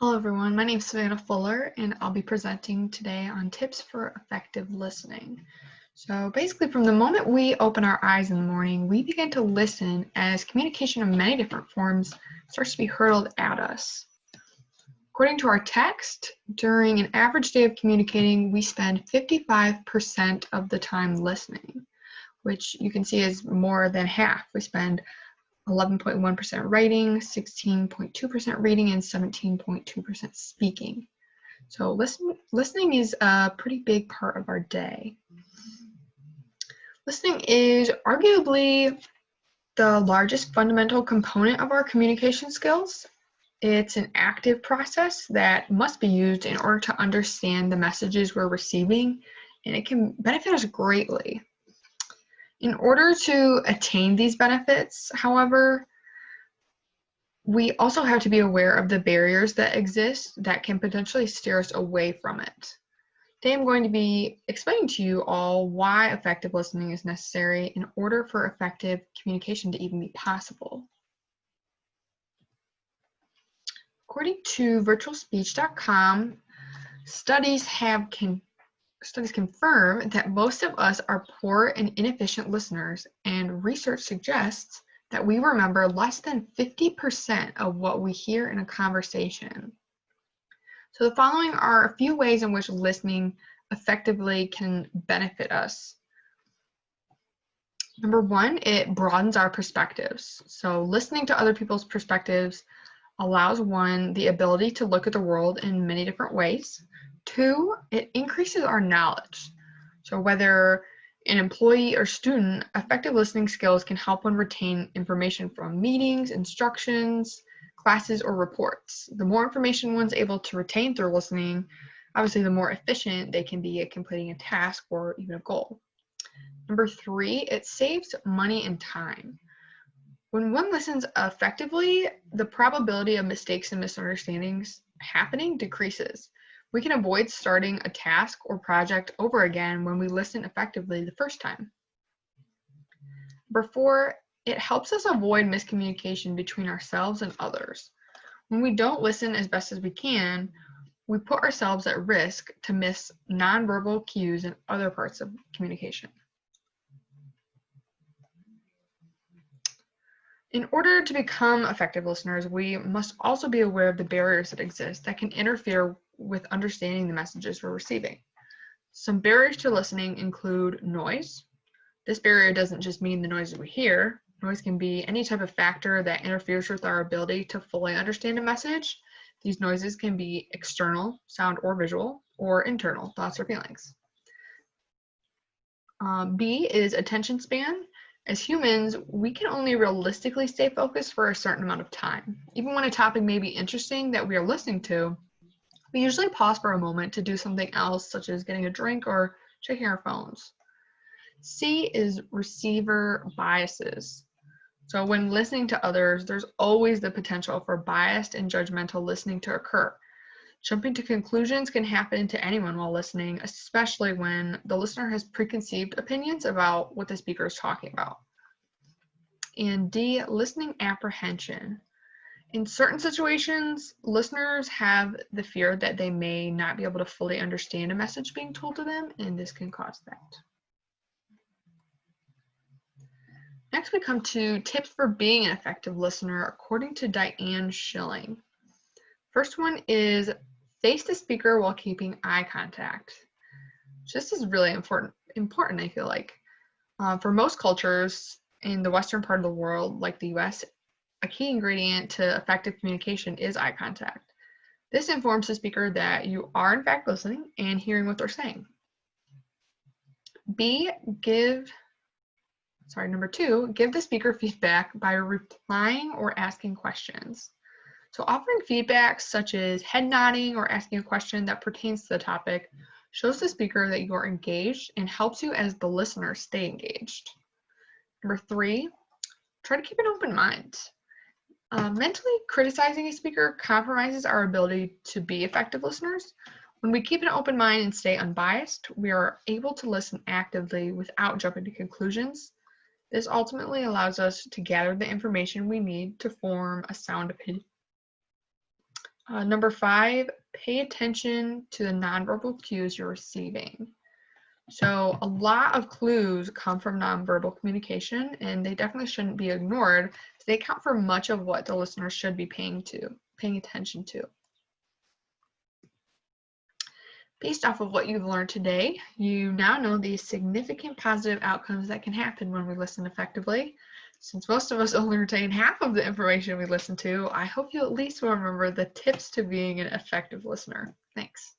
Hello everyone, my name is Savannah Fuller and I'll be presenting today on tips for effective listening. So basically from the moment we open our eyes in the morning, we begin to listen as communication in many different forms starts to be hurled at us. According to our text, during an average day of communicating, we spend 55% of the time listening, which you can see is more than half. We spend 11.1% writing, 16.2% reading, and 17.2% speaking. So listening is a pretty big part of our day. Listening is arguably the largest fundamental component of our communication skills. It's an active process that must be used in order to understand the messages we're receiving, and it can benefit us greatly. In order to attain these benefits, however, we also have to be aware of the barriers that exist that can potentially steer us away from it. Today I'm going to be explaining to you all why effective listening is necessary in order for effective communication to even be possible. According to virtualspeech.com, studies confirm that most of us are poor and inefficient listeners, and research suggests that we remember less than 50% of what we hear in a conversation. So the following are a few ways in which listening effectively can benefit us. Number one, it broadens our perspectives. So listening to other people's perspectives allows one the ability to look at the world in many different ways. Two, it increases our knowledge. So whether an employee or student, effective listening skills can help one retain information from meetings, instructions, classes, or reports. The more information one's able to retain through listening, obviously the more efficient they can be at completing a task or even a goal. Number three, it saves money and time. When one listens effectively, the probability of mistakes and misunderstandings happening decreases. We can avoid starting a task or project over again when we listen effectively the first time. Number four, it helps us avoid miscommunication between ourselves and others. When we don't listen as best as we can, we put ourselves at risk to miss nonverbal cues in other parts of communication. In order to become effective listeners, we must also be aware of the barriers that exist that can interfere with understanding the messages we're receiving. Some barriers to listening include noise. This barrier doesn't just mean the noises we hear. Noise can be any type of factor that interferes with our ability to fully understand a message. These noises can be external, sound or visual, or internal, thoughts or feelings. B is attention span. As humans, we can only realistically stay focused for a certain amount of time. Even when a topic may be interesting that we are listening to, we usually pause for a moment to do something else, such as getting a drink or checking our phones. C is receiver biases. So when listening to others, there's always the potential for biased and judgmental listening to occur. Jumping to conclusions can happen to anyone while listening, especially when the listener has preconceived opinions about what the speaker is talking about. And D, listening apprehension. In certain situations, listeners have the fear that they may not be able to fully understand a message being told to them, and this can cause that. Next, we come to tips for being an effective listener according to Diane Schilling. First one is face the speaker while keeping eye contact. This is really important, I feel like. For most cultures in the Western part of the world, like the US, a key ingredient to effective communication is eye contact. This informs the speaker that you are in fact listening and hearing what they're saying. Number two, give the speaker feedback by replying or asking questions. So offering feedback such as head nodding or asking a question that pertains to the topic shows the speaker that you are engaged and helps you as the listener stay engaged. Number three, try to keep an open mind. Mentally criticizing a speaker compromises our ability to be effective listeners. When we keep an open mind and stay unbiased, we are able to listen actively without jumping to conclusions. This ultimately allows us to gather the information we need to form a sound opinion. Number 5, pay attention to the nonverbal cues you're receiving. So a lot of clues come from nonverbal communication, and they definitely shouldn't be ignored. They account for much of what the listener should be paying attention to. Based off of what you've learned today, you now know the significant positive outcomes that can happen when we listen effectively. Since most of us only retain half of the information we listen to, I hope you at least will remember the tips to being an effective listener. Thanks.